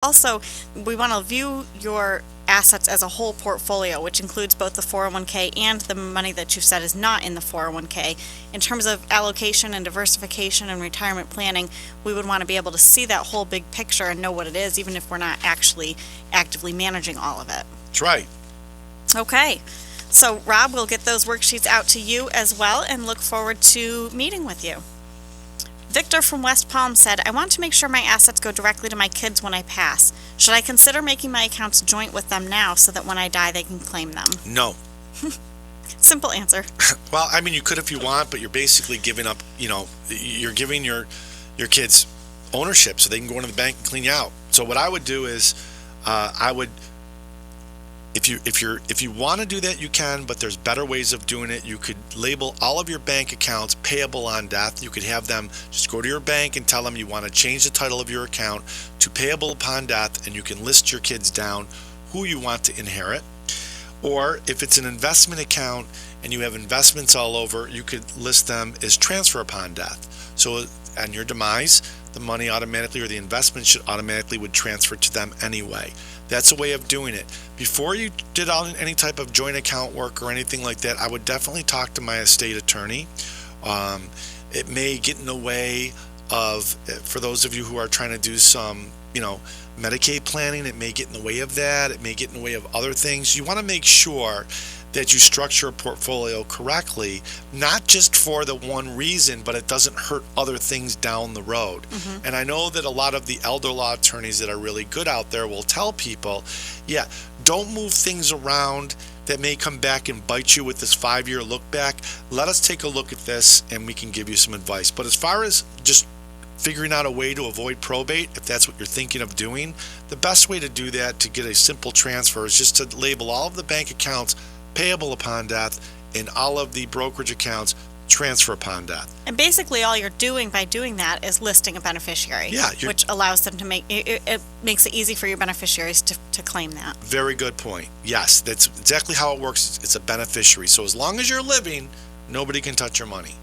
also, we want to view your assets as a whole portfolio, which includes both the 401k and the money that you've said is not in the 401k. In terms of allocation and diversification and retirement planning, we would want to be able to see that whole big picture and know what it is, even if we're not actually actively managing all of it. That's right. Okay. So, Rob, we'll get those worksheets out to you as well and look forward to meeting with you. Victor from West Palm said, I want to make sure my assets go directly to my kids when I pass. Should I consider making my accounts joint with them now so that when I die they can claim them? No. Simple answer. Well, I mean, you could if you want, but you're basically giving up, you're giving your kids ownership so they can go into the bank and clean you out. So what I would do is I would, if you want to do that, you can, but there's better ways of doing it. You could label all of your bank accounts payable on death. You could have them just go to your bank and tell them you want to change the title of your account to payable upon death, and you can list your kids down who you want to inherit. Or if it's an investment account and you have investments all over, you could list them as transfer upon death. So on your demise, the money automatically, or the investment should automatically would transfer to them anyway. That's a way of doing it. Before you did any type of joint account work or anything like that, I would definitely talk to my estate attorney. It may get in the way of, for those of you who are trying to do some, Medicaid planning, it may get in the way of that. It may get in the way of other things. You want to make sure that you structure a portfolio correctly, not just for the one reason, but it doesn't hurt other things down the road. Mm-hmm. And I know that a lot of the elder law attorneys that are really good out there will tell people, don't move things around that may come back and bite you with this 5-year look back. Let us take a look at this and we can give you some advice. But as far as just figuring out a way to avoid probate, if that's what you're thinking of doing, the best way to do that, to get a simple transfer, is just to label all of the bank accounts payable upon death and all of the brokerage accounts transfer upon death. And basically all you're doing by doing that is listing a beneficiary, which allows them to it makes it easy for your beneficiaries to claim that. Very good point. Yes, that's exactly how it works. It's a beneficiary. So as long as you're living, nobody can touch your money.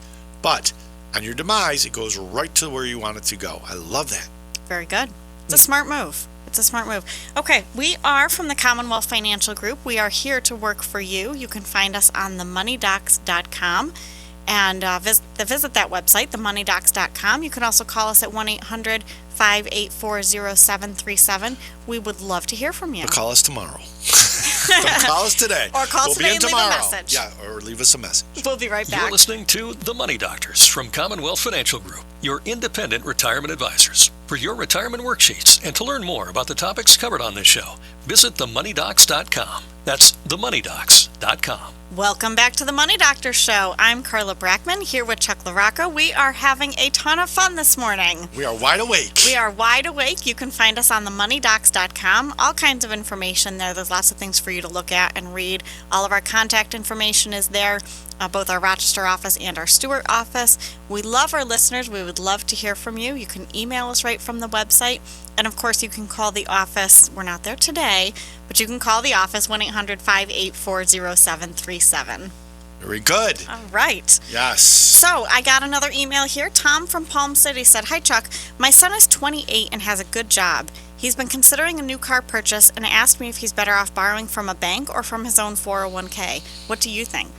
But on your demise, it goes right to where you want it to go. I love that. Very good. It's a smart move. It's a smart move. Okay, we are from the Commonwealth Financial Group. We are here to work for you. You can find us on themoneydocs.com and visit that website, themoneydocs.com. You can also call us at 1-800-584-0737. We would love to hear from you. But call us tomorrow. Don't call us today. Or call us today and leave a message. Yeah, or leave us a message. We'll be right back. You're listening to The Money Doctors from Commonwealth Financial Group, your independent retirement advisors. For your retirement worksheets and to learn more about the topics covered on this show, visit themoneydocs.com. That's themoneydocs.com. Welcome back to the Money Doctor Show. I'm Carla Brackman here with Chuck LaRocca. We are having a ton of fun this morning. We are wide awake. We are wide awake. You can find us on themoneydocs.com. All kinds of information there. There's lots of things for you to look at and read. All of our contact information is there, both our Rochester office and our Stewart office. We love our listeners. We would love to hear from you. You can email us right from the website. And, of course, you can call the office. We're not there today, but you can call the office, 1-800-584-0737. Very good. All right. Yes. So I got another email here. Tom from Palm City said, Hi, Chuck. My son is 28 and has a good job. He's been considering a new car purchase and asked me if he's better off borrowing from a bank or from his own 401k. What do you think?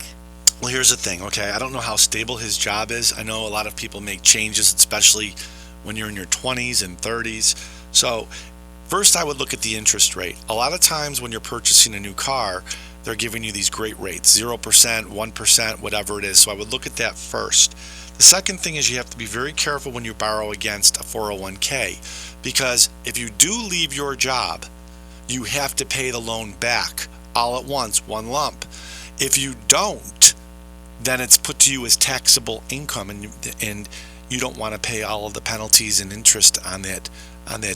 Well, here's the thing, okay? I don't know how stable his job is. I know a lot of people make changes, especially when you're in your 20s and 30s. So first, I would look at the interest rate. A lot of times when you're purchasing a new car, they're giving you these great rates, 0%, 1%, whatever it is. So I would look at that first. The second thing is you have to be very careful when you borrow against a 401k, because if you do leave your job, you have to pay the loan back all at once, one lump. If you don't, then it's put to you as taxable income, and you don't want to pay all of the penalties and interest on that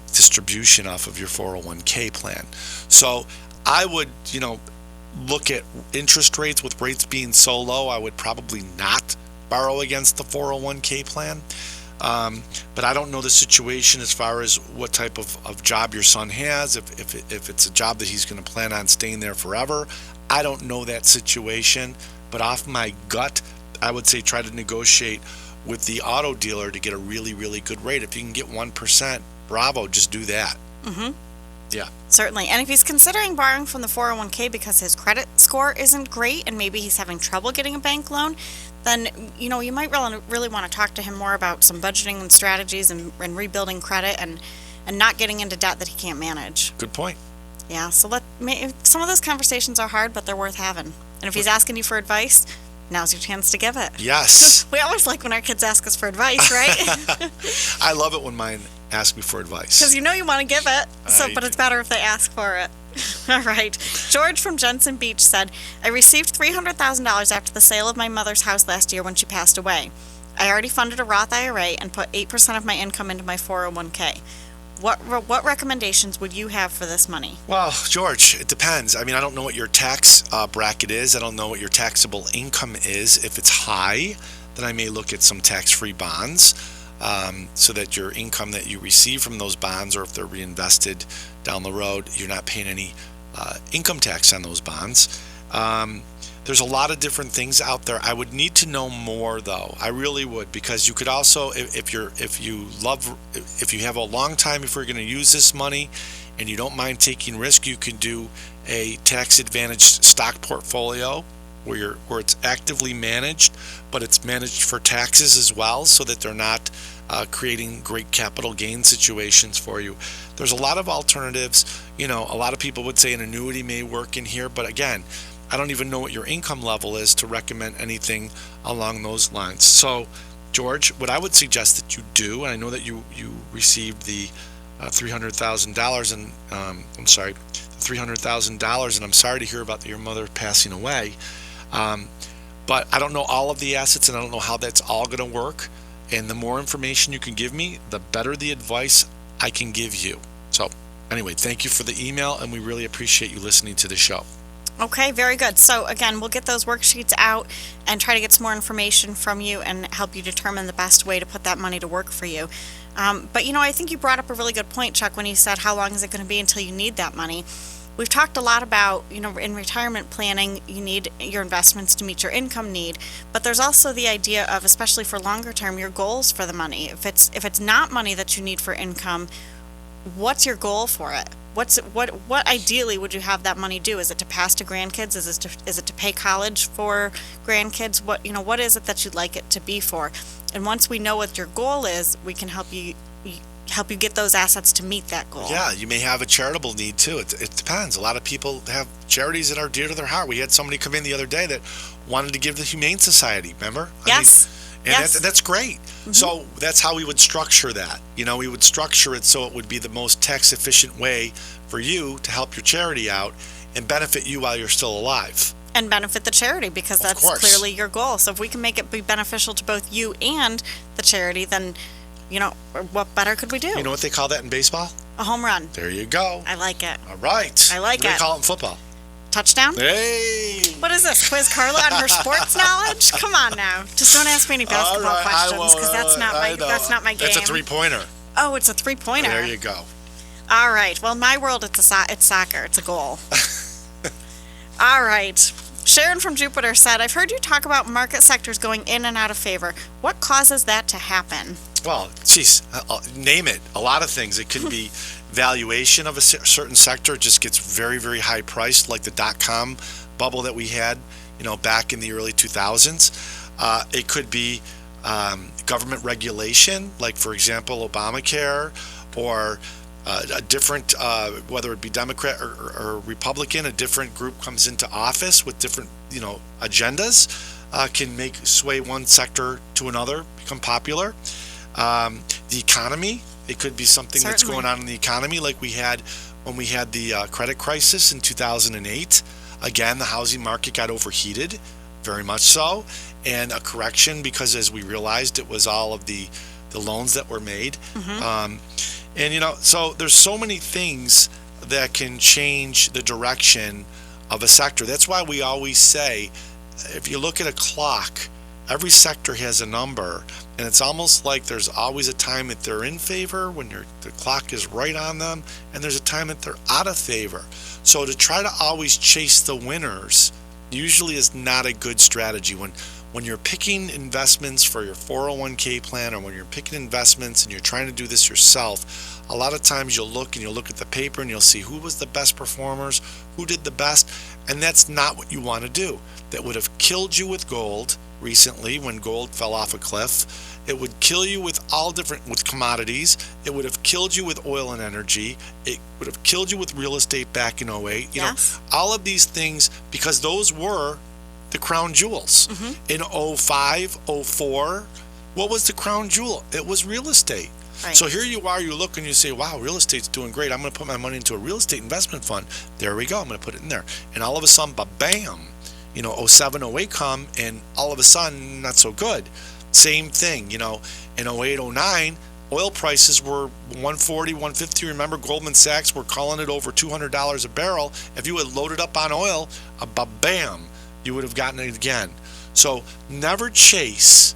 distribution off of your 401k plan. So I would, look at interest rates. With rates being so low, I would probably not borrow against the 401k plan. But I don't know the situation as far as what type of job your son has, if it's a job that he's going to plan on staying there forever. I don't know that situation, but off my gut, I would say try to negotiate with the auto dealer to get a really, really good rate. If you can get 1%, bravo, just do that. Mm-hmm. Yeah. Certainly. And if he's considering borrowing from the 401k because his credit score isn't great and maybe he's having trouble getting a bank loan, then, you might really want to talk to him more about some budgeting and strategies and rebuilding credit and not getting into debt that he can't manage. Good point. Yeah, so some of those conversations are hard, but they're worth having. And if he's asking you for advice, now's your chance to give it. Yes. We always like when our kids ask us for advice, right? I love it when mine ask me for advice. Because you want to give it, but it's better if they ask for it. All right. George from Jensen Beach said, I received $300,000 after the sale of my mother's house last year when she passed away. I already funded a Roth IRA and put 8% of my income into my 401k. What recommendations would you have for this money? Well, George, it depends. I mean, I don't know what your tax bracket is. I don't know what your taxable income is. If it's high, then I may look at some tax-free bonds so that your income that you receive from those bonds, or if they're reinvested down the road, you're not paying any income tax on those bonds. There's a lot of different things out there. I would need to know more, though. I really would, because you could also, if you have a long time before you're going to use this money, and you don't mind taking risk, you can do a tax-advantaged stock portfolio where it's actively managed, but it's managed for taxes as well, so that they're not creating great capital gain situations for you. There's a lot of alternatives. A lot of people would say an annuity may work in here, but again, I don't even know what your income level is to recommend anything along those lines. So, George, what I would suggest that you do, and I know that you received the $300,000, and $300,000, and I'm sorry to hear about your mother passing away. But I don't know all of the assets, and I don't know how that's all going to work. And the more information you can give me, the better the advice I can give you. So, anyway, thank you for the email, and we really appreciate you listening to the show. Okay, very good. So again, we'll get those worksheets out and try to get some more information from you and help you determine the best way to put that money to work for you. But I think you brought up a really good point, Chuck, when you said how long is it going to be until you need that money. We've talked a lot about, in retirement planning, you need your investments to meet your income need, but there's also the idea of, especially for longer term, your goals for the money. If it's not money that you need for income, what's your goal for it? What ideally would you have that money do? Is it to pass to grandkids? Is it to pay college for grandkids? What is it that you'd like it to be for? And once we know what your goal is, we can help you get those assets to meet that goal. Yeah, you may have a charitable need too. It depends. A lot of people have charities that are dear to their heart. We had somebody come in the other day that wanted to give to the Humane Society. Remember? Yes. That's great. Mm-hmm. So that's how we would structure that. We would structure it so it would be the most tax efficient way for you to help your charity out and benefit you while you're still alive. And benefit the charity, because that's clearly your goal. So if we can make it be beneficial to both you and the charity, then, what better could we do? You know what they call that in baseball? A home run. There you go. I like it. All right. I like what do it. They call it in football? Touchdown? Hey! What is this? Quiz Carla on her sports knowledge? Come on now. Just don't ask me any basketball questions, because that's not my game. That's a three-pointer. Oh, it's a three-pointer. There you go. All right. Well, in my world, it's soccer. It's a goal. All right. Sharon from Jupiter said, I've heard you talk about market sectors going in and out of favor. What causes that to happen? Well, geez, name it. A lot of things. It could be valuation of a certain sector just gets very, very high priced, like the .com bubble that we had, back in the early 2000s. It could be government regulation, like, for example, Obamacare, or a different, whether it be Democrat or Republican, a different group comes into office with different, agendas, can sway one sector to another, become popular. The economy, it could be something that's going on in the economy, like we had when we had the credit crisis in 2008. Again, the housing market got overheated, very much so, and a correction, because as we realized, it was all of the loans that were made. Mm-hmm. So there's so many things that can change the direction of a sector. That's why we always say, if you look at a clock, every sector has a number, and it's almost like there's always a time that they're in favor when the clock is right on them, and there's a time that they're out of favor. So to try to always chase the winners usually is not a good strategy. When when you're picking investments for your 401k plan, or when you're picking investments and you're trying to do this yourself, a lot of times you'll look at the paper and you'll see who was the best performers, who did the best, and that's not what you want to do. That would have killed you with gold recently when gold fell off a cliff. It would kill you with with commodities. It would have killed you with oil and energy. It would have killed you with real estate back in '08. Yes. All of these things, because those were the crown jewels. In '05, '04, what was the crown jewel? It was real estate. Right. So here you are, you look and you say, wow, real estate's doing great. I'm going to put my money into a real estate investment fund. There we go. I'm going to put it in there. And all of a sudden, bam, '07, '08 come, and all of a sudden, not so good. Same thing, in '08, '09, oil prices were 140, 150. Remember, Goldman Sachs were calling it over $200 a barrel. If you had loaded up on oil, bam, you would have gotten it again. So never chase.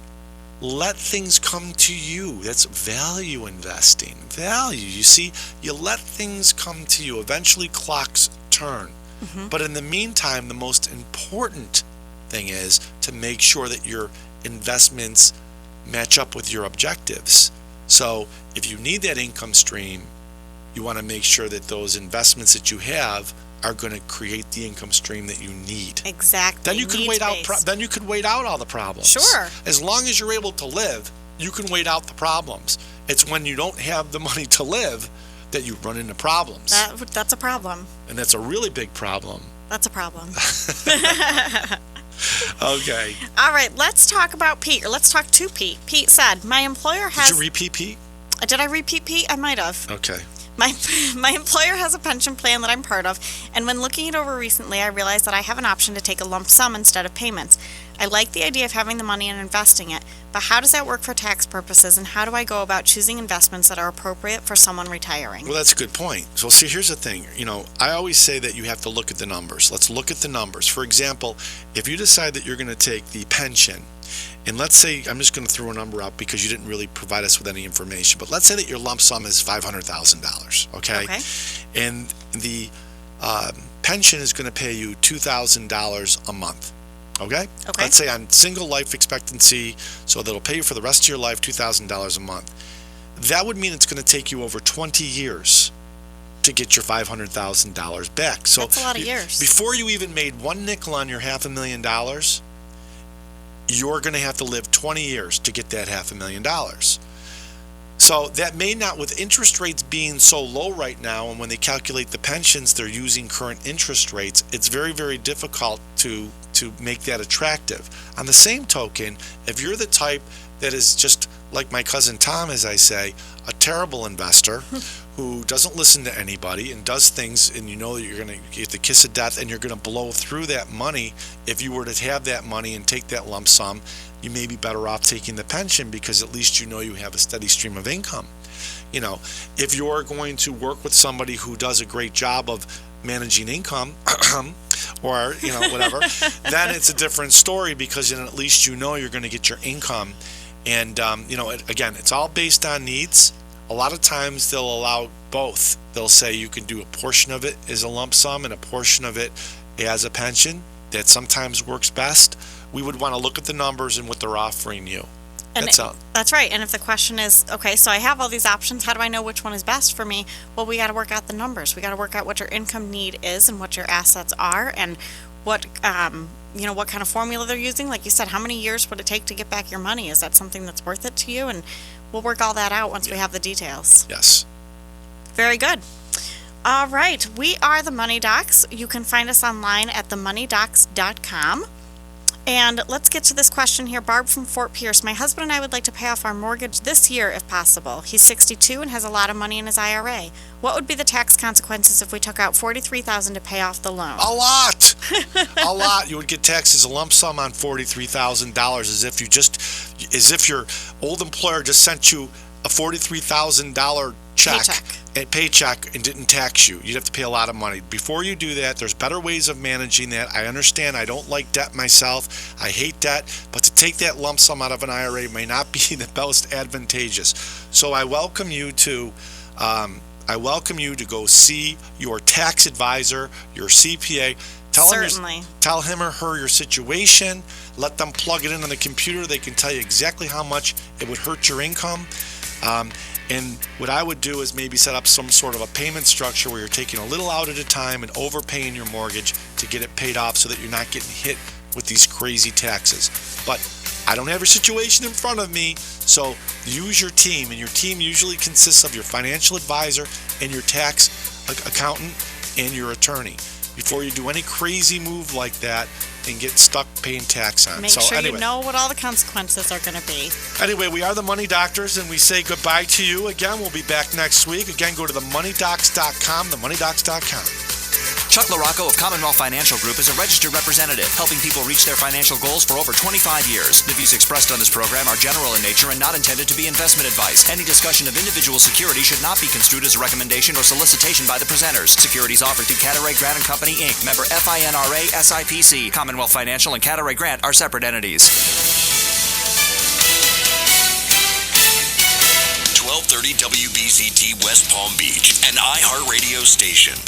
Let things come to you. That's value investing. Value. You see, you let things come to you. Eventually, clocks turn. But in the meantime, the most important thing is to make sure that your investments match up with your objectives. So if you need that income stream, you want to make sure that those investments that you have are going to create the income stream that you need. Exactly. Then you can wait out. Then you could wait out all the problems. Sure. As long as you're able to live, you can wait out the problems. It's when you don't have the money to live that you run into problems. That's a problem. And that's a really big problem. That's a problem. Okay. All right, let's talk about Pete, or let's talk to Pete. Pete said, my employer has... Did you repeat Pete? Did I repeat Pete? I might have. Okay. My employer has a pension plan that I'm part of, and when looking it over recently, I realized that I have an option to take a lump sum instead of payments. I like the idea of having the money and investing it, but how does that work for tax purposes, and how do I go about choosing investments that are appropriate for someone retiring? Well, that's a good point. So see, here's the thing. I always say that you have to look at the numbers. Let's look at the numbers. For example, if you decide that you're going to take the pension, and let's say, I'm just going to throw a number out because you didn't really provide us with any information, but let's say that your lump sum is $500,000, okay? And the pension is going to pay you $2,000 a month, okay? Let's say on single life expectancy, so that'll pay you for the rest of your life $2,000 a month. That would mean it's going to take you over 20 years to get your $500,000 back. So that's a lot of years. Before you even made one nickel on your $500,000, you're going to have to live 20 years to get that $500,000. So that may not, with interest rates being so low right now, and when they calculate the pensions, they're using current interest rates, it's very, very difficult to make that attractive. On the same token, if you're the type that is just like my cousin Tom, as I say, a terrible investor who doesn't listen to anybody and does things, and you know that you're going to get the kiss of death and you're going to blow through that money. If you were to have that money and take that lump sum, you may be better off taking the pension, because at least you know you have a steady stream of income. If you're going to work with somebody who does a great job of managing income or whatever, then it's a different story, because then at least you know you're going to get your income. And again, it's all based on needs. A lot of times they'll allow both. They'll say you can do a portion of it as a lump sum and a portion of it as a pension. That sometimes works best. We would want to look at the numbers and what they're offering you. That's right. And if the question is, okay, so I have all these options, how do I know which one is best for me? Well, we got to work out the numbers. We got to work out what your income need is and what your assets are, and what what kind of formula they're using. Like you said, how many years would it take to get back your money? Is that something that's worth it to you? And we'll work all that out once we have the details. Yes. Very good. All right. We are the Money Docs. You can find us online at themoneydocs.com. And let's get to this question here. Barb from Fort Pierce. My husband and I would like to pay off our mortgage this year if possible. He's 62 and has a lot of money in his IRA. What would be the tax consequences if we took out $43,000 to pay off the loan? A lot. A lot. You would get taxed as a lump sum on $43,000, as if your old employer just sent you a $43,000 paycheck and didn't tax you. You'd have to pay a lot of money. Before you do that, there's better ways of managing that. I understand. I don't like debt myself. I hate debt. But to take that lump sum out of an IRA may not be the most advantageous. So I welcome you to go see your tax advisor, your CPA. Certainly. Tell him or her your situation. Let them plug it in on the computer. They can tell you exactly how much it would hurt your income. And what I would do is maybe set up some sort of a payment structure where you're taking a little out at a time and overpaying your mortgage to get it paid off so that you're not getting hit with these crazy taxes. But I don't have your situation in front of me, so use your team. And your team usually consists of your financial advisor and your tax accountant and your attorney before you do any crazy move like that and get stuck paying tax on. Make sure you know what all the consequences are going to be. Anyway, we are the Money Doctors, and we say goodbye to you. Again, we'll be back next week. Again, go to themoneydocs.com, themoneydocs.com. Chuck LaRocco of Commonwealth Financial Group is a registered representative, helping people reach their financial goals for over 25 years. The views expressed on this program are general in nature and not intended to be investment advice. Any discussion of individual security should not be construed as a recommendation or solicitation by the presenters. Securities offered through Catteray Grant & Company, Inc., member FINRA SIPC. Commonwealth Financial and Catteray Grant are separate entities. 1230 WBZT West Palm Beach, an iHeartRadio station.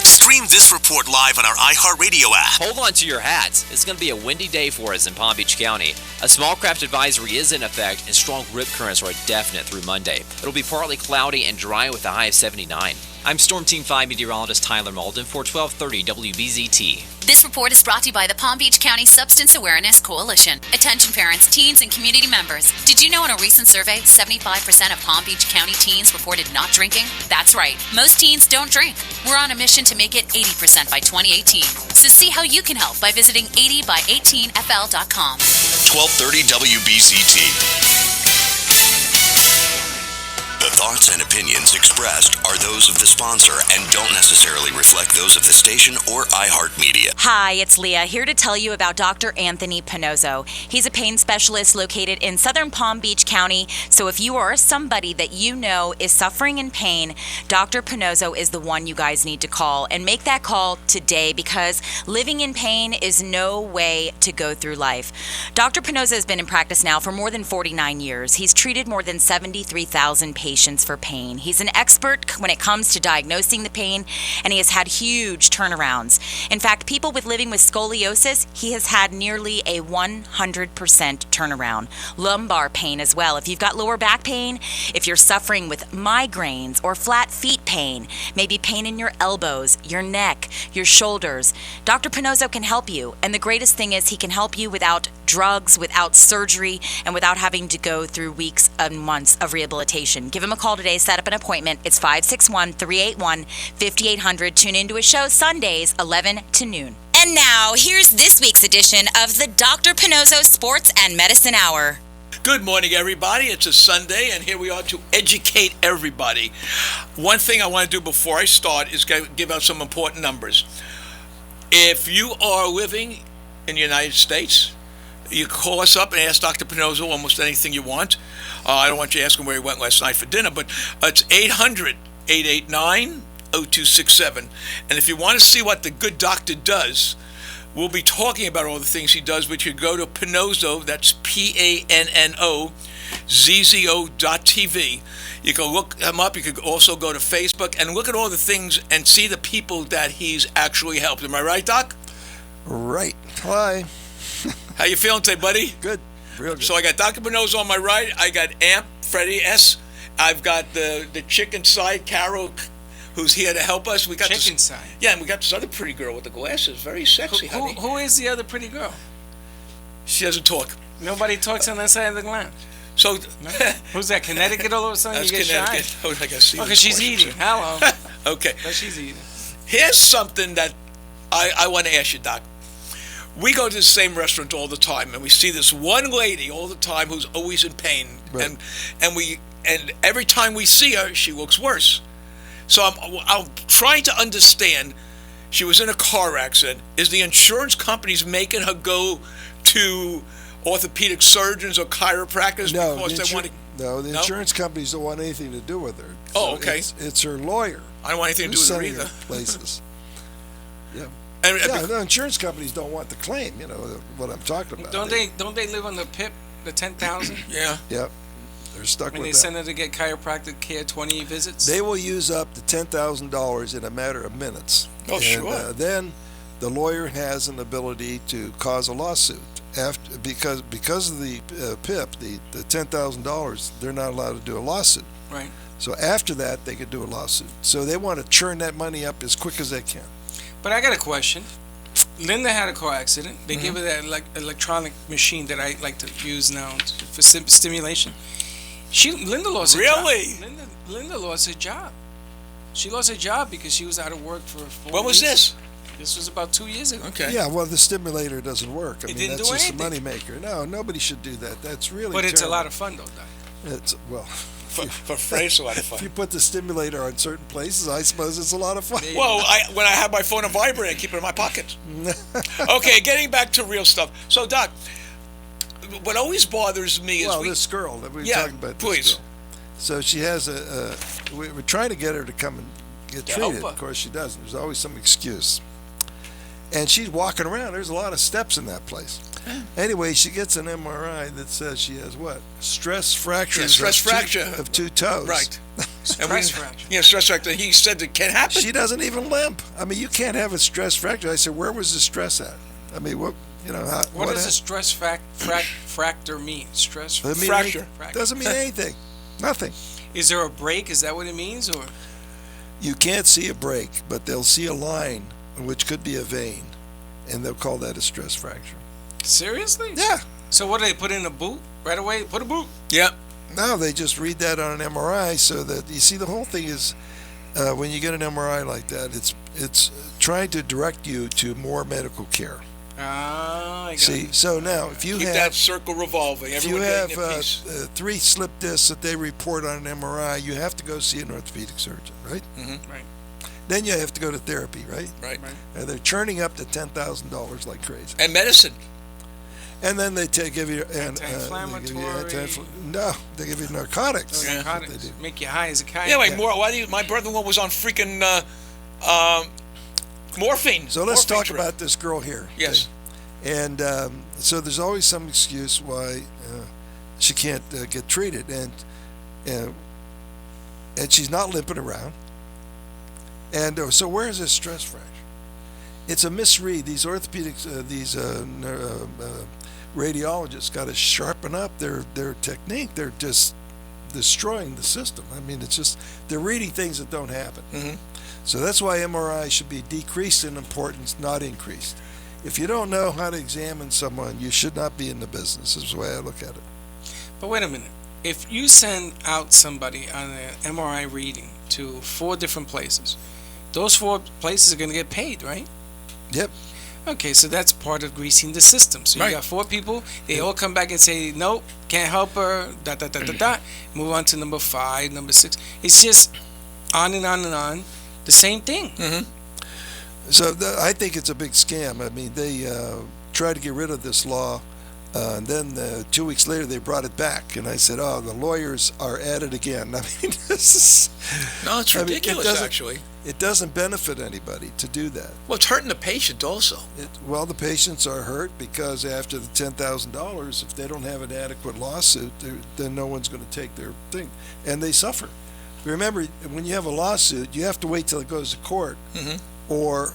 Stream this report live on our iHeartRadio app. Hold on to your hats. It's going to be a windy day for us in Palm Beach County. A small craft advisory is in effect, and strong rip currents are definite through Monday. It'll be partly cloudy and dry with a high of 79. I'm Storm Team 5 meteorologist Tyler Malden for 1230 WBZT. This report is brought to you by the Palm Beach County Substance Awareness Coalition. Attention parents, teens, and community members. Did you know in a recent survey, 75% of Palm Beach County teens reported not drinking? That's right. Most teens don't drink. We're on a mission to make it 80% by 2018. So see how you can help by visiting 80by18fl.com. 1230 WBZT. The thoughts and opinions expressed are those of the sponsor and don't necessarily reflect those of the station or iHeartMedia. Hi, it's Leah, here to tell you about Dr. Anthony Pannozzo. He's a pain specialist located in southern Palm Beach County, so if you are somebody that you know is suffering in pain, Dr. Pannozzo is the one you guys need to call. And make that call today, because living in pain is no way to go through life. Dr. Pannozzo has been in practice now for more than 49 years. He's treated more than 73,000 patients for pain. He's an expert when it comes to diagnosing the pain, and he has had huge turnarounds. In fact, people living with scoliosis, he has had nearly a 100% turnaround. Lumbar pain as well. If you've got lower back pain, if you're suffering with migraines or flat feet pain, maybe pain in your elbows, your neck, your shoulders, Dr. Pannozzo can help you. And the greatest thing is he can help you without drugs, without surgery, and without having to go through weeks and months of rehabilitation. Give him a call today, set up an appointment. It's 561-381-5800. Tune into his show Sundays, 11 to noon. And now, here's this week's edition of the Dr. Pannozzo Sports and Medicine Hour. Good morning, everybody. It's a Sunday, and here we are to educate everybody. One thing I want to do before I start is give out some important numbers. If you are living in the United States, you call us up and ask Dr. Pannozzo almost anything you want. I don't want you asking where he went last night for dinner, but it's 800-889-0267. And if you want to see what the good doctor does, we'll be talking about all the things he does, but you go to Pannozzo, that's PANNOZZO.TV. You can look him up. You could also go to Facebook and look at all the things and see the people that he's actually helped. Am I right, Doc? Right. Hi. How you feeling today, buddy? Good. Real good. So I got Dr. Pannozzo on my right. I got Les Freddy S. I've got the chicken side, Carol, who's here to help us. We got chicken side. Yeah, and we got this other pretty girl with the glasses. Very sexy, honey. Who is the other pretty girl? She doesn't talk. Nobody talks on that side of the lounge. So, no? Who's that? Connecticut all of a sudden? That's you get Connecticut. shy? Oh, I gotta see. Because she's eating. Hello. Okay. But she's eating. Here's something that I want to ask you, Doc. We go to the same restaurant all the time, and we see this one lady all the time who's always in pain, right. and every time we see her, she looks worse. So I'm trying to understand. She was in a car accident. Is the insurance companies making her go to orthopedic surgeons or chiropractors because they want to? No, the insurance companies don't want anything to do with her. Oh, okay. It's her lawyer. I don't want anything to do with her either. Places. Yeah. The insurance companies don't want the claim. You know what I'm talking about. Don't they live on the PIP, the 10,000? Yeah. Yep. They're stuck When with they that. send her to get chiropractic care, 20 visits. They will use up to $10,000 in a matter of minutes. Oh, And, sure. then the lawyer has an ability to cause a lawsuit because of the PIP, the $10,000. They're not allowed to do a lawsuit. Right. So after that, they could do a lawsuit. So they want to churn that money up as quick as they can. But I got a question. Linda had a car accident. They gave her that electronic machine that I like to use now for stimulation. Linda lost her job. Really? Linda lost her job. She lost her job because she was out of work for 4 When was weeks. this? This was about 2 years ago. Okay. Yeah, well, the stimulator doesn't work. I It mean, didn't that's do just anything. a moneymaker. No, nobody should do that. That's really But it's a terrible. lot of fun, though, Doc. It's, well, For Freddy, it's a lot of if you fun. put the stimulator on certain places, I suppose it's a lot of fun. Well, when I have my phone on vibrate, I keep it in my pocket. Okay, getting back to real stuff. So, Doc, what always bothers me is Well, this girl that we were talking about. This please. girl. So she has we're trying to get her to come and get To help treated. her. Of course, she doesn't. There's always some excuse. And she's walking around. There's a lot of steps in that place. Anyway, she gets an MRI that says she has what? Stress fractures. stress fracture. of two toes. Right. Stress fracture. Yeah, stress fracture. He said it can't happen. She doesn't even limp. I mean, you can't have a stress fracture. I said, where was the stress at? I mean, what? You know, What does a stress fracture mean? Stress Doesn't mean fracture. Doesn't mean anything. Nothing. Is there a break? Is that what it means? Or You can't see a break, but they'll see a line, which could be a vein, and they'll call that a stress fracture. seriously? Yeah. So what do they put in a boot right away? Put a boot. Yeah. No, they just read that on an MRI so that, you see, the whole thing is when you get an MRI like that, it's trying to direct you to more medical care. Ah, I got See, it. so now, if you Keep have... that circle revolving. If you Everyone have getting their piece. 3 slip discs that they report on an MRI, you have to go see an orthopedic surgeon, right? Right. Then you have to go to therapy, right? Right. And they're churning up to $10,000 like crazy. And medicine. And then they give you Anti-inflammatory. No, they give you narcotics. Those That's what narcotics they do. make you high as a kite. Yeah, like my brother-in-law was on freaking morphine. So let's Morphine talk trip. about this girl here. Yes. okay? And so there's always some excuse why she can't get treated, and she's not limping around. And so where's this stress fracture? It's a misread. These orthopedics, radiologists got to sharpen up their technique. They're just destroying the system. I mean, it's just, they're reading things that don't happen. Mm-hmm. So that's why MRI should be decreased in importance, not increased. If you don't know how to examine someone, you should not be in the business, is the way I look at it. But wait a minute. If you send out somebody on an MRI reading to 4 different places, those 4 places are going to get paid, right? Yep. Okay, so that's part of greasing the system. So you Right. got 4 people, they all come back and say, nope, can't help her, move on to number 5, number 6. It's just on and on and on, the same thing. Mm-hmm. So I think it's a big scam. I mean, they tried to get rid of this law, and then 2 weeks later they brought it back. And I said, oh, the lawyers are at it again. I mean, this is... No, it's I mean, ridiculous, actually. It doesn't benefit anybody to do that. Well, it's hurting the patient also. Well, the patients are hurt because after the $10,000, if they don't have an adequate lawsuit, then no one's going to take their thing, and they suffer. Remember, when you have a lawsuit, you have to wait till it goes to court, Mm-hmm. or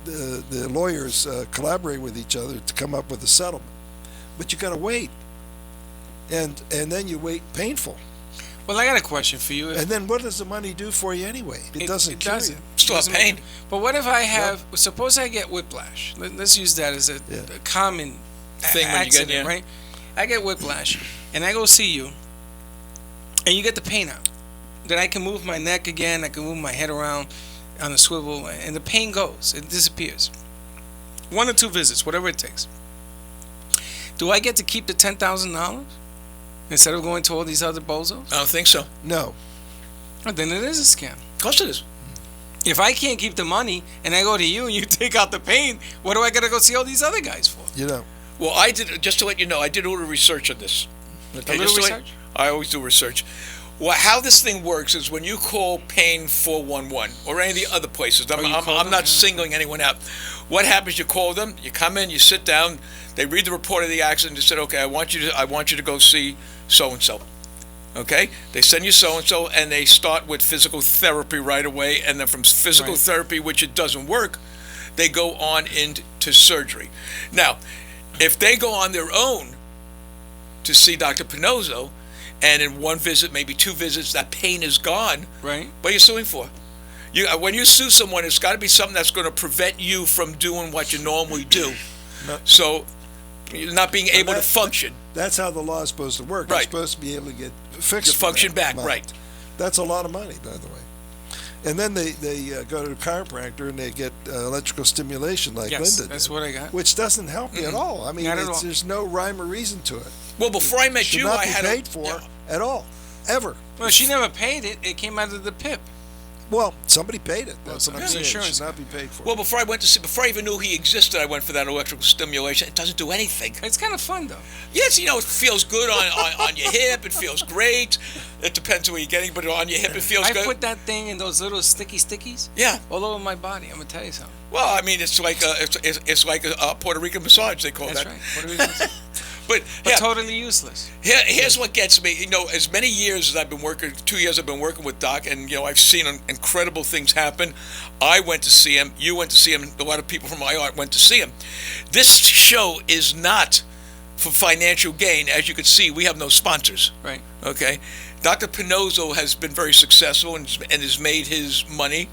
the lawyers collaborate with each other to come up with a settlement. But you got to wait, and then you wait painful. Well, I got a question for you. And then what does the money do for you anyway? It doesn't cure you. Still have Doesn't pain. matter. But what if I have, suppose I get whiplash. Let's use that as a common Thing when you get, accident, yeah. right? I get whiplash, and I go see you, and you get the pain out. Then I can move my neck again, I can move my head around on a swivel, and the pain goes, it disappears. 1 or 2 visits, whatever it takes. Do I get to keep the $10,000 instead of going to all these other bozos? I don't think so. No. Well, then it is a scam. Of course it is. If I can't keep the money and I go to you and you take out the pain, what do I got to go see all these other guys for? You know. Well, I did, just to let you know, I did a little research on this. Okay, A little just to research? I always do research. Well, how this thing works is when you call Pain 411 or any of the other places, I'm them? not singling anyone out. What happens? You call them, you come in, you sit down, they read the report of the accident, they said, okay, I want you to go see so and so. Okay, they send you so and so, and they start with physical therapy right away, and then from physical therapy, which it doesn't work, they go on into surgery. Now, if they go on their own to see Dr. Pannozzo, and in one visit, maybe two visits, that pain is gone. Right. What are you suing for? When you sue someone, it's got to be something that's going to prevent you from doing what you normally do. So, you're not being able to function. That's how the law is supposed to work. Right. You're supposed to be able to get fixed. Your function back, money. right. That's a lot of money, by the way. And then they go to a chiropractor and they get electrical stimulation like Yes, Linda that's did, what I got. which doesn't help you at all. I mean, Not at all. there's no rhyme or reason to it. Well, before I met Should you, not I be had paid for at all, ever. Well, she never paid it. It came out of the PIP. Well, somebody paid it. That's what I'm it's saying. It insurance. should not be paid for. Well, before I even knew he existed, I went for that electrical stimulation. It doesn't do anything. It's kind of fun, though. Yes, it feels good on your hip. It feels great. It depends where you're getting, but on your hip it feels I good. put that thing in those little stickies. Yeah. All over my body. I'm gonna tell you something. Well, I mean, it's like a Puerto Rican massage, they call That's that. right. Puerto Rican. But But totally useless. Here's what gets me. As many years as I've been working, 2 years I've been working with Doc, and I've seen incredible things happen. I went to see him. You went to see him. A lot of people from my art went to see him. This show is not for financial gain. As you can see, we have no sponsors. Right. Okay. Dr. Pannozzo has been very successful and has made his money.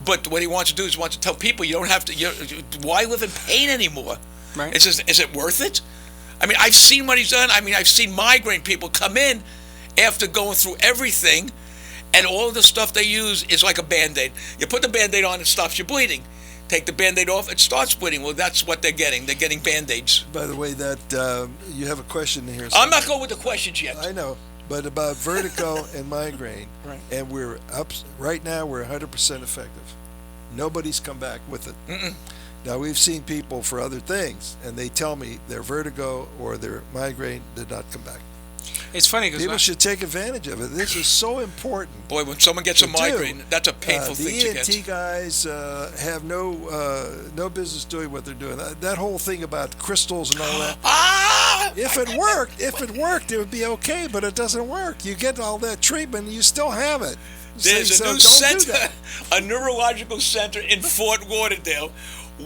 But what he wants to do is wants to tell people you don't have to. Why live in pain anymore? Right. Is it worth it? I mean, I've seen what he's done. I mean, I've seen migraine people come in after going through everything, and all of the stuff they use is like a Band-Aid. You put the Band-Aid on, it stops your bleeding. Take the Band-Aid off, it starts bleeding. Well, that's what they're getting. They're getting Band-Aids. By the way, that you have a question here. I'm not going with the questions yet. I know, but about vertigo and migraine, Right. and we're up right now. We're 100% effective. Nobody's come back with it. Mm-mm. Now, we've seen people for other things, and they tell me their vertigo or their migraine did not come back. It's funny People because should take advantage of it. This is so important. Boy, when someone gets a to do. migraine, that's a painful thing to The get. ENT guys have no business doing what they're doing. That whole thing about crystals and all that. If it worked, it would be okay. But it doesn't work. You get all that treatment, and you still have it. There's So a new don't do center, that. a neurological center in Fort Lauderdale,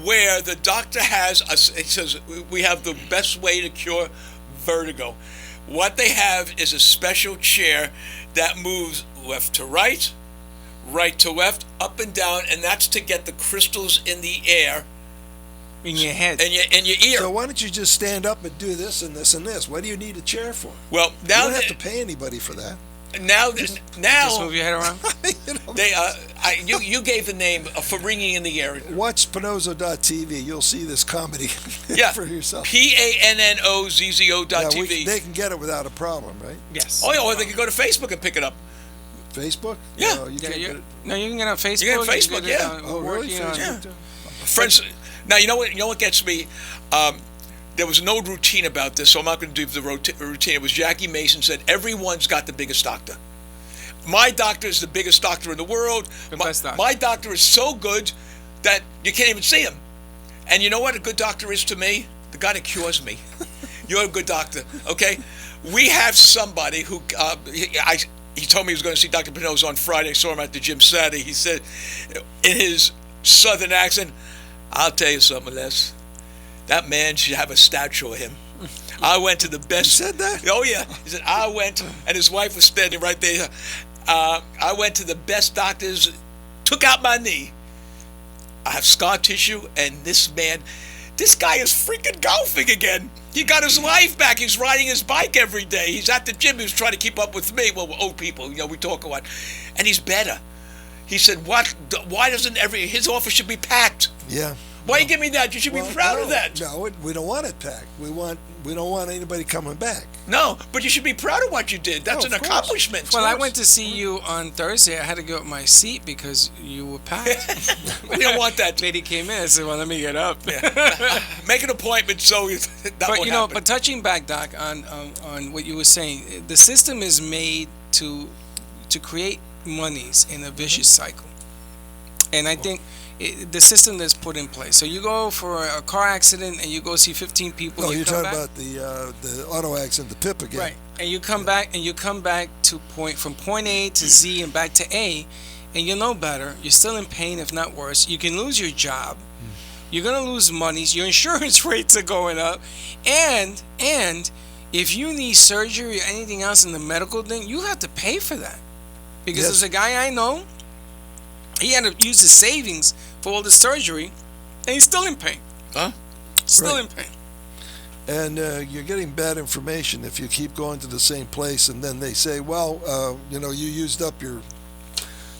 where the doctor it says we have the best way to cure vertigo. What they have is a special chair that moves left to right, right to left, up and down, and that's to get the crystals in the air in your head. and your ear. So why don't you just stand up and do this and this and this? What do you need a chair for? Well, You now don't have that, to pay anybody for that. now Just now move your head around. You know? they you gave the name for ringing in the air. Watch Pannozzo.tv. You'll see this comedy Yeah, for yourself. PANNOZZO.TV. They can get it without a problem, right? Yes. Oh, yeah, or they can go to Facebook and pick it up. Facebook? Yeah. No, you can't get it. No, you can get on Facebook. You can get on Facebook, get it yeah. on- Oh, we're really? working on- Facebook too? Friends, now you know what gets me. There was no routine about this, so I'm not going to do the routine. It was Jackie Mason said everyone's got the biggest doctor. My doctor is the biggest doctor in the world. best doctor. My doctor is so good that you can't even see him. And you know what a good doctor is to me? The guy that cures me. You're a good doctor, okay? We have somebody who he told me he was going to see Dr. Pannozzo on Friday. I saw him at the gym Saturday. He said in his southern accent, "I'll tell you something, Les. That man should have a statue of him." I went to the best. You said that? Oh yeah. He said I went, and his wife was standing right there. I went to the best doctors, took out my knee. I have scar tissue, and this guy is freaking golfing again. He got his life back. He's riding his bike every day. He's at the gym. He's trying to keep up with me. Well, we're old people, we talk a lot. And he's better. He said, why doesn't his office should be packed? Yeah. Why you give me that? You should be proud of that. No, we don't want it packed. We don't want anybody coming back. No, but you should be proud of what you did. That's Oh, an of course. accomplishment. Well, I went to see you on Thursday. I had to give up my seat because you were packed. We don't want that. Lady came in and said, "Well, let me get up." Make an appointment so that But won't happen. but touching back, Doc, on what you were saying, the system is made to create monies in a vicious cycle. And I think the system that's put in place. So you go for a car accident and you go see 15 people. Oh, you you're come talking back, about the auto accident, the PIP again. right? And you come back to from point A to Z and back to A, and you know better. You're still in pain, if not worse. You can lose your job. You're gonna lose money. Your insurance rates are going up, and if you need surgery or anything else in the medical thing, you have to pay for that. Because Yes. there's a guy I know. He had to use his savings for all the surgery, and he's still in pain. Huh? Still Right. in pain. And you're getting bad information if you keep going to the same place, and then they say, well, you used up your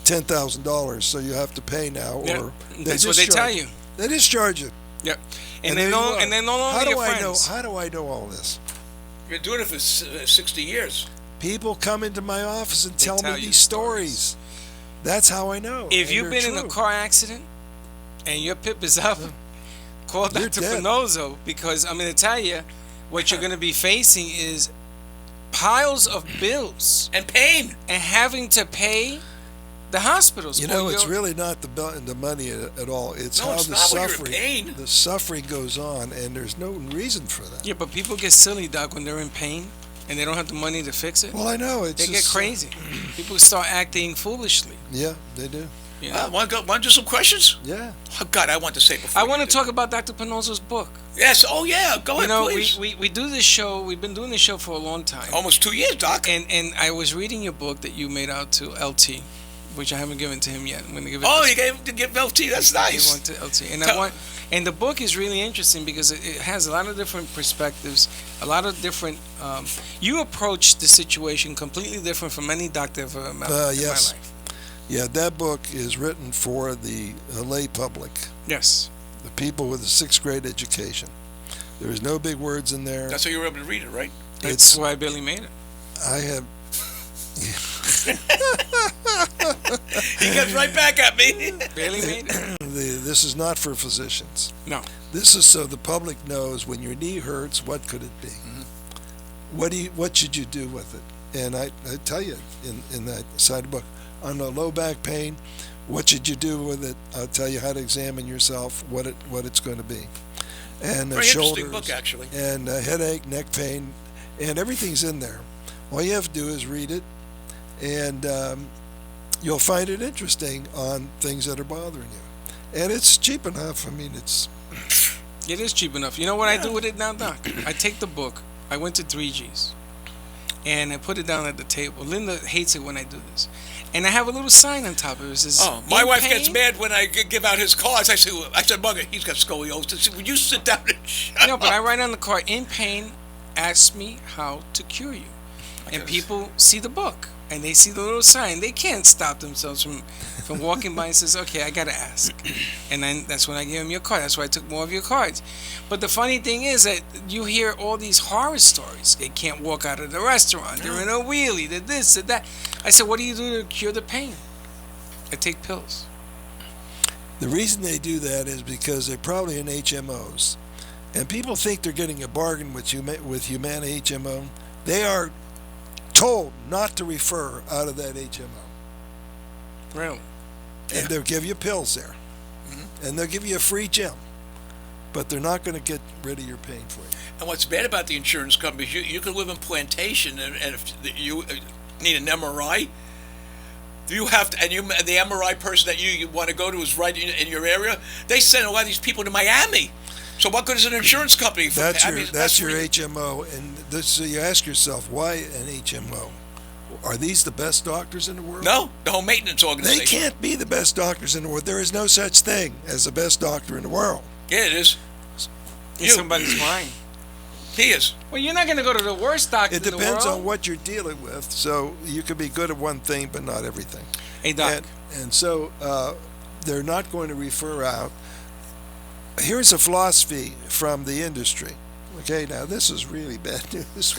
$10,000, so you have to pay now. Yeah, Or that's what they tell you. They discharge you. Yep. And they there no you are. and they're no longer How do your I know? friends. How do I know all this? You've been doing it for 60 years. People come into my office and tell tell me you these stories. That's how I know. If and you've they're been in a true. car accident and your PIP is up, call You're Dr. dead. Pannozzo, because I'm going to tell you what you're going to be facing is piles of bills And pain. and having to pay the hospitals. for It's your- really not the money at all. It's No, how it's the not when you're in suffering, pain. the suffering goes on, and there's no reason for that. Yeah, but people get silly, Doc, when they're in pain and they don't have the money to fix it. Well, I know it's They get just, crazy. People start acting foolishly. Yeah, they do. You know? Want to do some questions? Yeah. Oh, God, I want to say before I want to you do. talk about Dr. Pannozzo's book. Yes. Oh, yeah. Go ahead, please. we do this show. We've been doing this show for a long time. Almost 2 years, Doc. And I was reading your book that you made out to LT, which I haven't given to him yet. I'm going to give it. Oh, to you gave to give LT. That's I nice. want to LT, and the book is really interesting because it has a lot of different perspectives, a lot of different. You approach the situation completely different from any doctor I've ever met in Yes. my life. Yeah, that book is written for the lay public, Yes. the people with a 6th grade education. There's no big words in there. That's how you were able to read it, right? That's why I barely made it. I have. He comes right back at me. Barely made it. This is not for physicians. No. This is so the public knows when your knee hurts, what could it be? What should you do with it? And I tell you in that side of the book, on the low back pain, what should you do with it? I'll tell you how to examine yourself, what it's going to be. And Very shoulders, interesting book, actually. and headache, neck pain, and everything's in there. All you have to do is read it, and you'll find it interesting on things that are bothering you. And it's cheap enough. I mean, It is cheap enough. You know what I do with it now, Doc? I take the book. I went to 3G's. And I put it down at the table. Linda hates it when I do this. And I have a little sign on top of it. It says, Oh, my "In wife pain?" gets mad when I give out his cards. I said, Mother, he's got scoliosis. I said, would you sit down and shut No, up? but I write on the card, "In pain, ask me how to cure you." And people see the book and they see the little sign. They can't stop themselves from walking by and says, "Okay, I gotta ask." And then that's when I give them your card. That's why I took more of your cards. But the funny thing is that you hear all these horror stories. They can't walk out of the restaurant. They're in a wheelie. They're this, they're that. I said, "What do you do to cure the pain?" I take pills. the reason they do that is because they're probably in HMOs, and people think they're getting a bargain with Humana HMO. They are told not to refer out of that HMO. Really? And they'll give you pills there. And they'll give you a free gym. But they're not going to get rid of your pain for you. And what's bad about the insurance companies, you can live in Plantation, and if you need an MRI, you have to, and the MRI person that you want to go to is right in your area. They send a lot of these people to Miami. So what good is an insurance company? That's I your mean, that's your really- HMO, and so you ask yourself, why an HMO? Are these the best doctors in the world? No, the home maintenance They organization. can't be the best doctors in the world. There is no such thing as the best doctor in the world. Yeah, it is. In somebody's mind. He is. Well, you're not going to go to the worst doctor It in the depends world. on what you're dealing with. So you can be good at one thing, but not everything. Hey, Doc. And so they're not going to refer out. Here's a philosophy from the industry. Okay, now this is really bad news.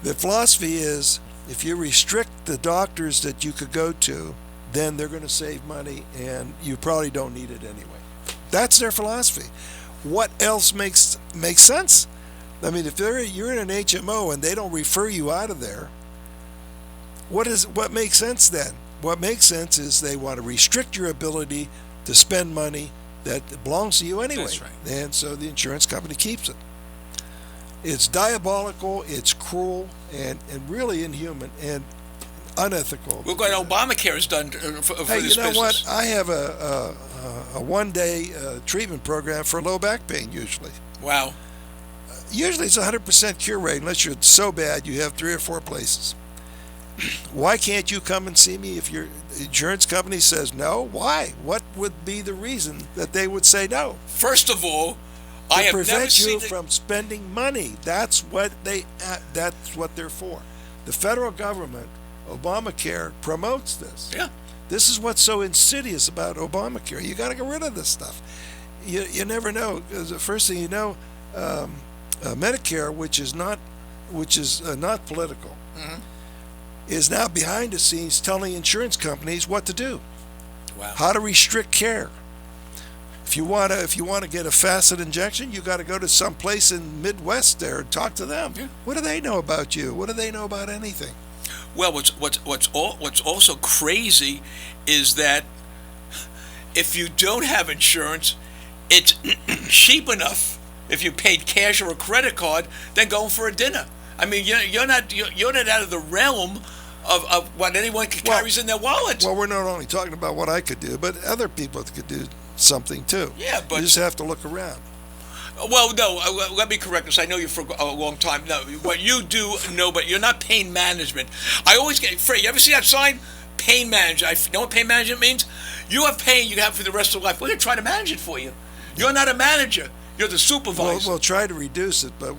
The philosophy is if you restrict the doctors that you could go to, then they're going to save money and you probably don't need it anyway. That's their philosophy. What else makes sense? I mean, if you're in an HMO and they don't refer you out of there, what makes sense then? what makes sense is they want to restrict your ability to spend money that belongs to you anyway. That's right. And so the insurance company keeps it. It's diabolical, it's cruel, and really inhuman and unethical. Look what Obamacare has done for Hey, this you know business. what? I have a one-day treatment program for low back pain usually. Wow. Usually it's a 100% cure rate unless you're so bad you have 3 or 4 places. Why can't you come and see me if your insurance company says no? Why? What would be the reason that they would say no? First of all, I To have never prevent you seen from spending money. That's what they're for. The federal government, Obamacare, promotes this. Yeah. This is what's so insidious about Obamacare. You got to get rid of this stuff. You never know, because the first thing you know, Medicare, which is not political, is now behind the scenes telling insurance companies what to do. Wow. How to restrict care. If you want to get a facet injection, you got to go to some place in Midwest there and talk to them. Yeah. What do they know about you? What do they know about anything? Well, what's also crazy is that if you don't have insurance, it's cheap enough if you paid cash or a credit card than going for a dinner. I mean, you're not out of the realm of what anyone carries in their wallet. Well, we're not only talking about what I could do, but other people could do something too. Yeah, but you just have to look around. Well, no, let me correct this. I know you for a long time. No, what you do, no, but you're not pain management. I always get, Fred, you ever see that sign? Pain management. You know what pain management means? You have pain you have for the rest of life. We're going to try to manage it for you. You're not a manager. You're the supervisor. We'll try to reduce it, but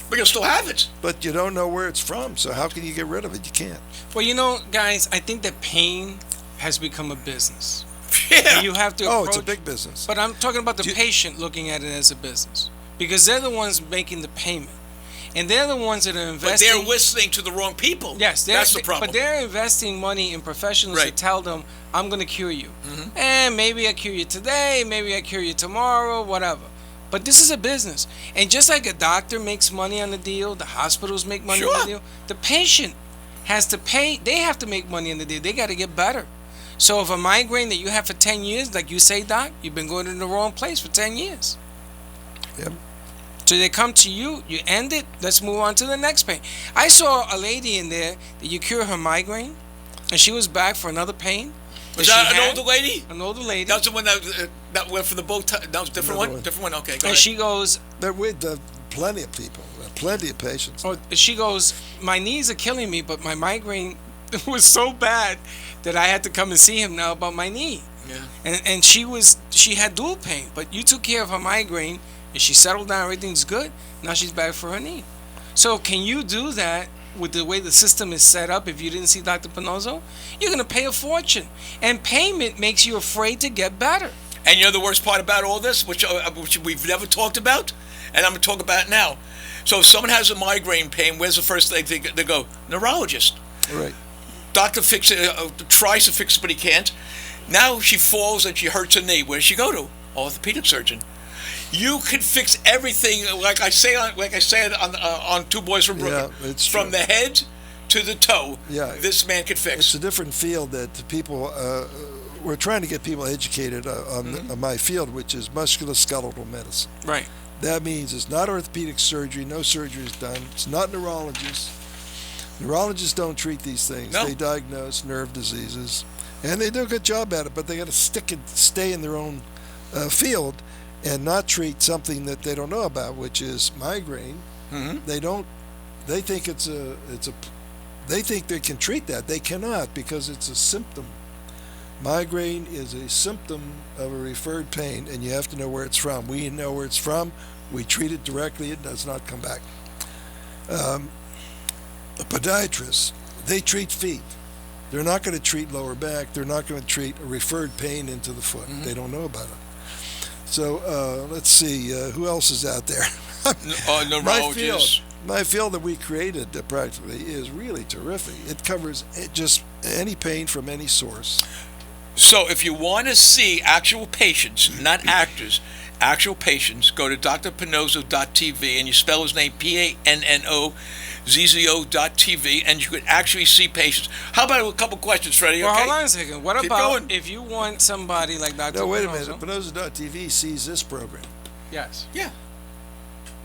But you'll still have it. But you don't know where it's from, so how can you get rid of it? You can't. Well, you know, guys, I think that pain has become a business. Yeah. And you have to Oh, it's approach, a big business. But I'm talking about the patient looking at it as a business, because they're the ones making the payment, and they're the ones that are But investing. they're listening to the wrong people. Yes, that's the problem. But they're investing money in professionals to tell them, "I'm going to cure you, and maybe I cure you today, maybe I cure you tomorrow, whatever." But this is a business, and just like a doctor makes money on the deal, the hospitals make money on the deal. The patient has to pay. They have to make money on the deal. They got to get better. So if a migraine that you have for 10 years, like you say, Doc, you've been going to the wrong place for 10 years. Yep. So they come to you, you end it, let's move on to the next pain. I saw a lady in there that you cure her migraine, and she was back for another pain. Was that an older lady? An older lady. That's the one that went for the boat. That was a different one? Different one, okay. Go and ahead. she goes... They're with plenty of people, plenty of patients. Oh, she goes, my knees are killing me, but my migraine was so bad that I had to come and see him now about my knee. Yeah. And she had dual pain, but you took care of her migraine, and she settled down, everything's good. Now she's back for her knee. So can you do that with the way the system is set up? If you didn't see Dr. Pannozzo, you're going to pay a fortune. And payment makes you afraid to get better. And you know the worst part about all this, which we've never talked about, and I'm going to talk about it now. So if someone has a migraine pain, where's the first thing they go? Neurologist. Right. Doctor tries to fix it, but he can't. Now she falls and she hurts her knee. Where does she go to? Orthopedic surgeon. You can fix everything, like I say on Two Boys from Brooklyn. Yeah, it's from true. the head to the toe. Yeah. This man can fix. It's a different field that people. We're trying to get people educated on my field, which is musculoskeletal medicine. Right. That means it's not orthopedic surgery. No surgery is done. It's not neurologists. Neurologists don't treat these things. No. They diagnose nerve diseases, and they do a good job at it. But they got to stay in their own field, and not treat something that they don't know about, which is migraine. Mm-hmm. They think they think they can treat that. They cannot, because it's a symptom. Migraine is a symptom of a referred pain, and you have to know where it's from. We know where it's from. We treat it directly. It does not come back. A podiatrist, they treat feet. They're not going to treat lower back. They're not going to treat a referred pain into the foot. They don't know about it. So let's see, who else is out there? Neurologists. My field that we created practically is really terrific. It covers just any pain from any source. So if you want to see actual patients, not actors, actual patients, go to drpannozzo.tv, and you spell his name PANNOZZO.tv, and you could actually see patients. How about a couple questions, Freddie? Well, Okay? hold on a second. What Keep about going. if you want somebody like Dr. No, wait a Pannozzo? minute. Pannozzo.tv sees this program. Yes. Yeah.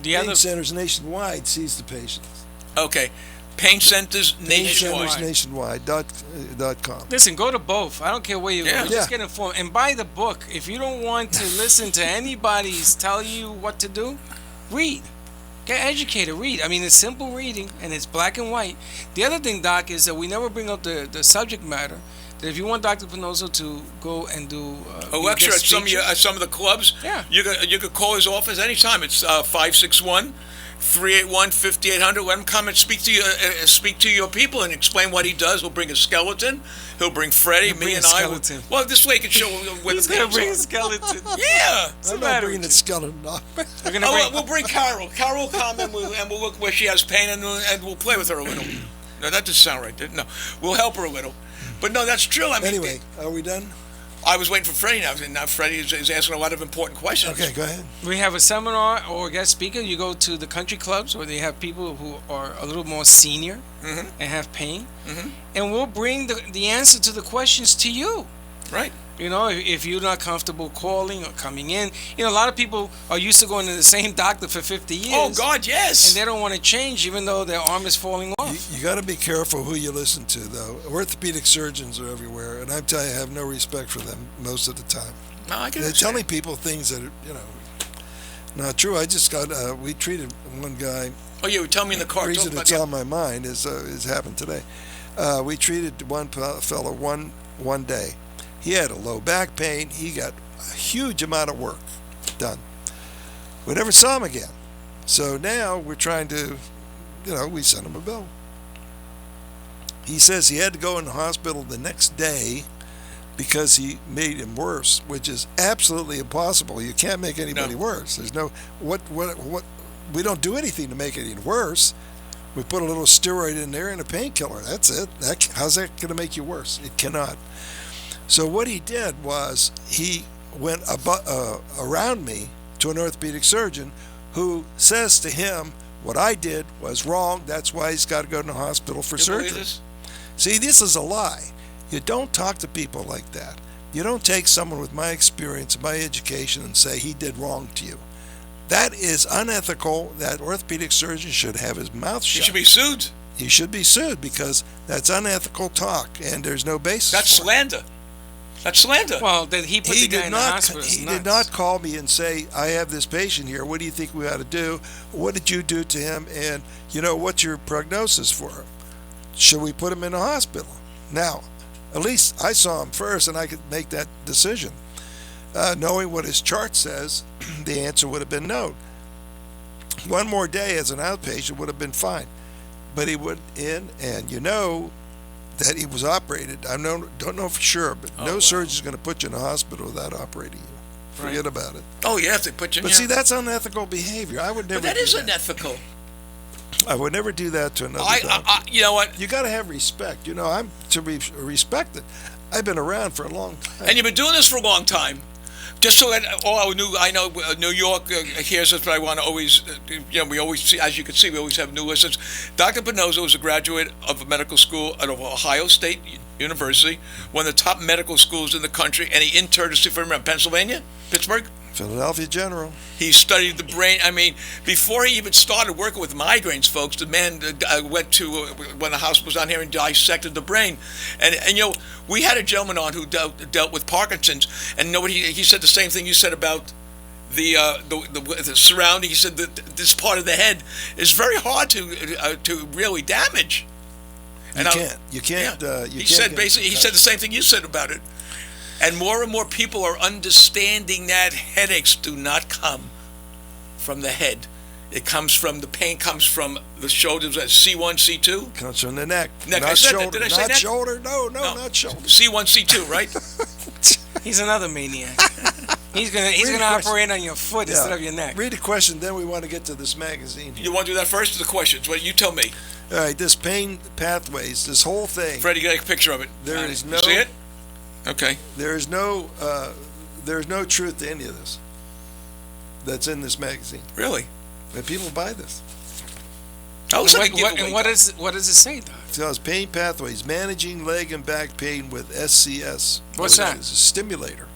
The Pain other centers nationwide sees the patients. Okay. Pain centers Pain nationwide. centers nationwide.com. Listen, go to both. I don't care where you Yeah. go. Just get informed and buy the book. If you don't want to listen to anybody's tell you what to do, read. Get educated. Read. I mean, it's simple reading and it's black and white. The other thing, Doc, is that we never bring up the subject matter. That if you want Dr. Pannozzo to go and do A lecture at some of the clubs. Yeah. You could call his office anytime. It's 561-381-5800. Let him come and speak to your people and explain what he does. He'll bring a skeleton. He'll bring Freddie, me, and I. Well, this way he can show where He's the gonna pains bring are. a skeleton. Yeah. I'm not bringing the skeleton up. We're gonna bring. We'll bring Carol. Carol will come and we'll look where she has pain and we'll play with her a little. No, that doesn't sound right. No, we'll help her a little. But no, that's true. I mean, Anyway, are we done? I was waiting for Freddie now. Now Freddie is asking a lot of important questions. Okay, go ahead. We have a seminar or a guest speaker. You go to the country clubs where they have people who are a little more senior and have pain, and we'll bring the answer to the questions to you. Right. You know, if you're not comfortable calling or coming in, you know, a lot of people are used to going to the same doctor for 50 years. Oh God, yes. And they don't want to change, even though their arm is falling off. You got to be careful who you listen to, though. Orthopedic surgeons are everywhere, and I tell you, I have no respect for them most of the time. No, I can They're understand. telling people things that are, not true. I just got, we treated one guy. Oh, you were telling me in the car. The reason talking it's about on my mind is happened today. We treated one fellow one day. He had a low back pain. He got a huge amount of work done. We never saw him again. So now we're trying to, we sent him a bill. He says he had to go in the hospital the next day because he made him worse, which is absolutely impossible. You can't make anybody worse. There's no, we don't do anything to make it any worse. We put a little steroid in there and a painkiller. That's it. How's that going to make you worse? It cannot. So what he did was he went around me to an orthopedic surgeon who says to him, what I did was wrong. That's why he's got to go to the hospital for surgery. See, this is a lie. You don't talk to people like that. You don't take someone with my experience and my education and say he did wrong to you. That is unethical. That orthopedic surgeon should have his mouth shut. He should be sued. He should be sued because that's unethical talk and there's no basis. That's slander. That's slander. Well, that he put the guy in the hospital. He did not call me and say, I have this patient here. What do you think we ought to do? What did you do to him? And, what's your prognosis for him? Should we put him in a hospital? Now, at least I saw him first and I could make that decision. Knowing what his chart says, the answer would have been no. One more day as an outpatient would have been fine. But he went in and that he was operated. I don't know for sure, but no surgeon's going to put you in a hospital without operating you. Forget about it. Oh, yeah, if they put you in. But see, that's unethical behavior. I would never. But that is unethical. I would never do that to another doctor. You know what? You got to have respect. I'm to be respected. I've been around for a long time. And you've been doing this for a long time. Just so that I know New York hears us, but I want to always, we always see, as you can see, we always have new listeners. Dr. Pannozzo is a graduate of a medical school at Ohio State University, one of the top medical schools in the country, and he interned in Pennsylvania, Pittsburgh. Philadelphia General. He studied the brain. I mean, before he even started working with migraines, folks, the man went to when the hospital was down here and dissected the brain. And we had a gentleman on who dealt with Parkinson's, and he said the same thing you said about the surrounding. He said that this part of the head is very hard to really damage. You can't. He said the same thing you said about it. And more people are understanding that headaches do not come from the head. It comes from the pain comes from the shoulders. C1, C2 comes from the neck. Not I shoulder. That. Did I say not neck? shoulder. No, not shoulder. C1, C2, right? He's another maniac. He's gonna operate on your foot instead of your neck. Read the question, then we want to get to this magazine. You want to do that first, or the questions? Well, you tell me. All right, this pain pathways, this whole thing. Freddie, get a picture of it. There is no. You see it? Okay. There's no truth to any of this. that's in this magazine. Really? And people buy this. What does it say, Doc? It says Pain Pathways, Managing Leg and Back Pain with SCS. What's that? It's a stimulator.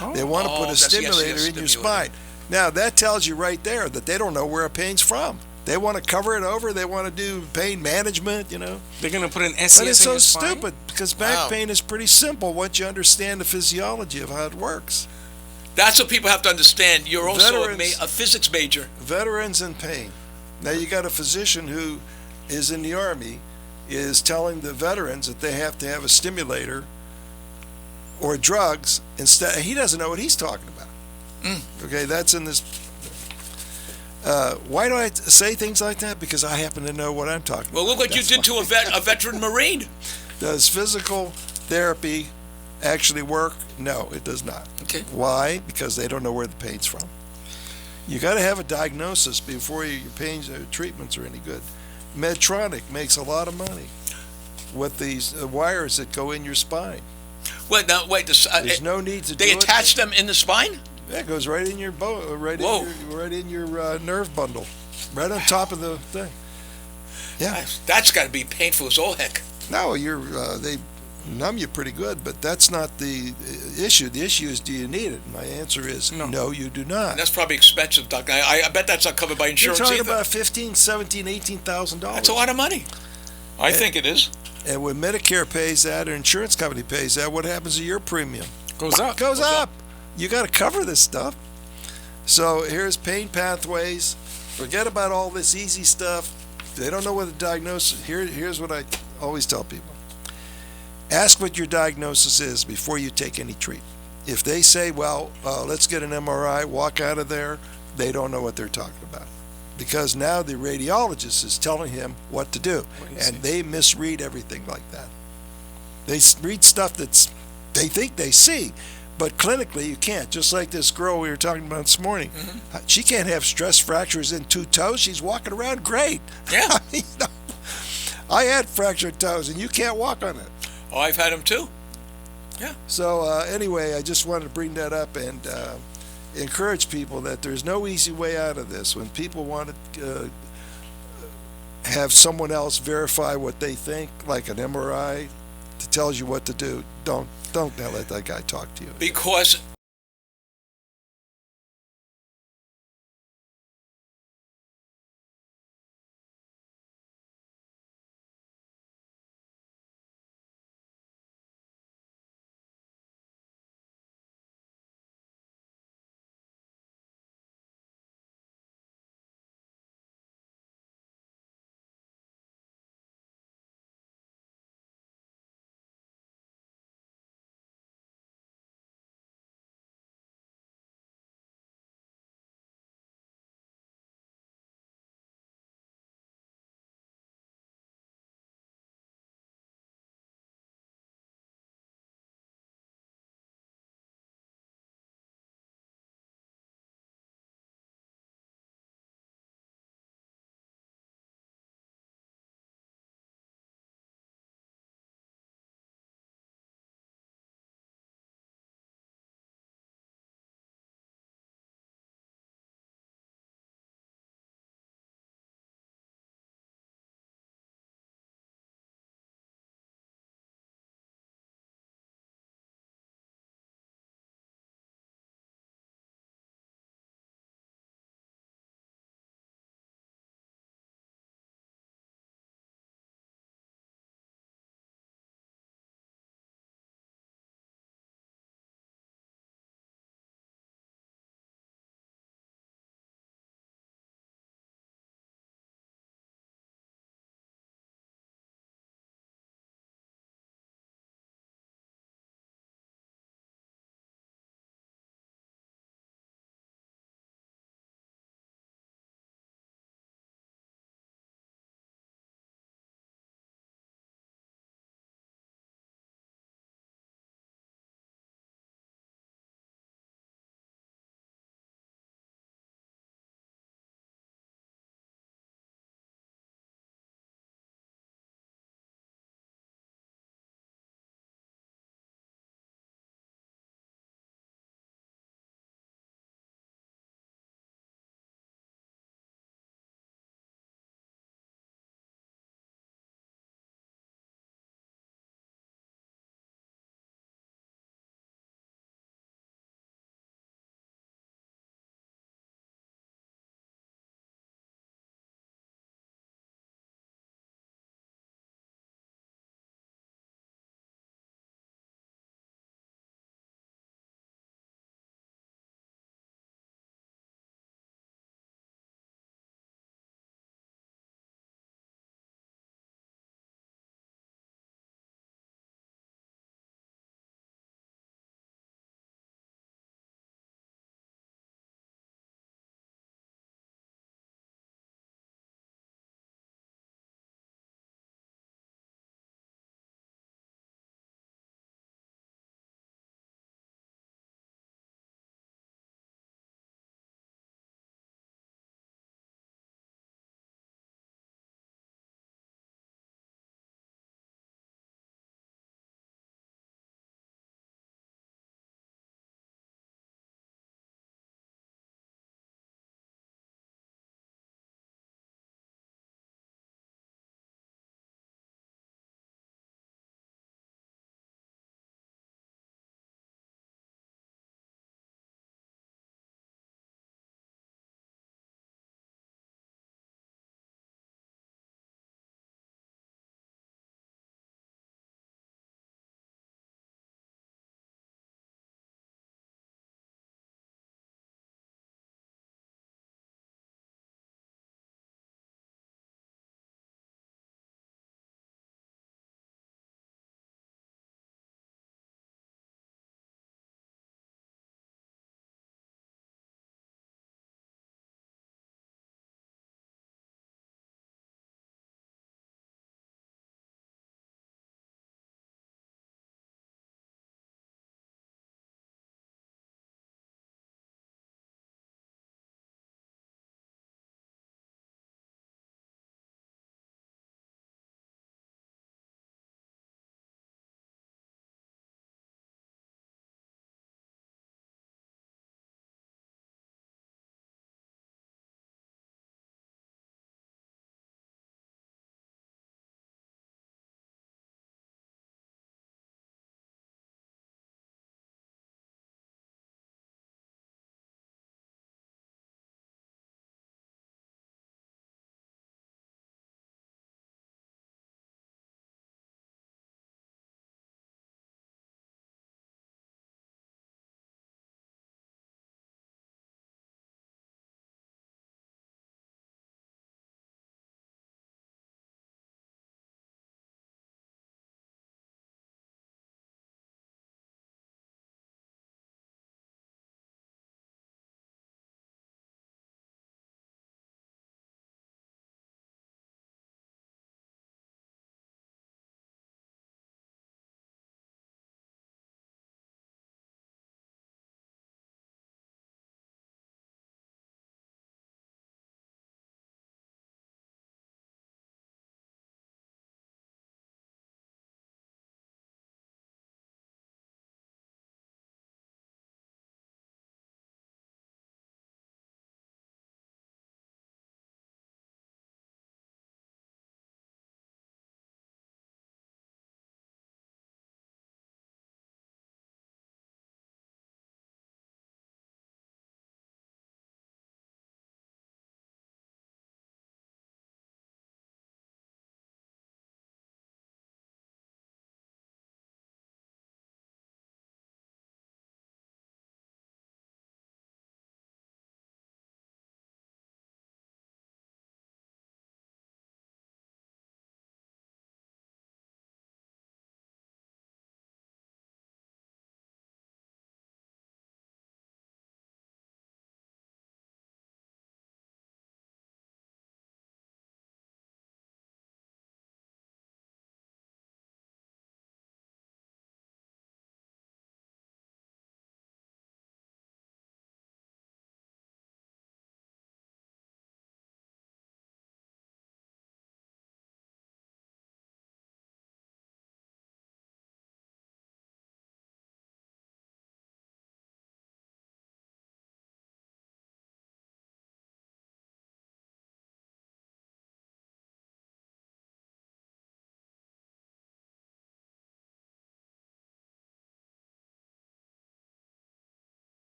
Oh. They want to put a that's the stimulator SCS in your stimulator. spine. Now, that tells you right there that they don't know where a pain's from. They want to cover it over. They want to do pain management, They're going to put an SCS But it's in so your spine? stupid because back pain is pretty simple once you understand the physiology of how it works. That's what people have to understand. You're also Veterans- a physics major. Veterans in pain. Now, you got a physician who is in the Army is telling the veterans that they have to have a stimulator or drugs instead. He doesn't know what he's talking about. Okay, that's in this. Why do I say things like that? Because I happen to know what I'm talking about. Well, look what you did to a veteran Marine. Does physical therapy actually work? No, it does not. Okay. Why? Because they don't know where the pain's from. You got to have a diagnosis before your pain treatments are any good. Medtronic makes a lot of money with these wires that go in your spine. Wait, There's no need to They do attach them in the spine? That goes right in your right in your nerve bundle, right on top of the thing. Yeah, That's got to be painful as all heck. no, they numb you pretty good, but that's not the issue. The issue is, do you need it? My answer is no, you do not. And that's probably expensive, Doc. I bet that's not covered by You're insurance talking either. about $15,000, $17,000, $18,000. That's a lot of money. I think it is. And when Medicare pays that, or insurance company pays that, what happens to your premium? Goes up. Goes up. You got to cover this stuff. So here's Pain Pathways. Forget about all this easy stuff. If they don't know what the diagnosis. Here's what I always tell people. Ask what your diagnosis is before you take any treatment. If they say, well, let's get an MRI, walk out of there, they don't know what they're talking about. Because now the radiologist is telling him what to do. And they misread everything like that. They read stuff that's they think they see. But clinically, you can't. Just like this girl we were talking about this morning. She can't have stress fractures in 2 toes. She's walking around great. Yeah. I mean, I had fractured toes, and you can't walk on it. Oh, I've had them too. Yeah. So anyway, I just wanted to bring that up and encourage people that there's no easy way out of this. When people want to have someone else verify what they think, like an MRI, that tells you what to do, don't let that guy talk to you. Because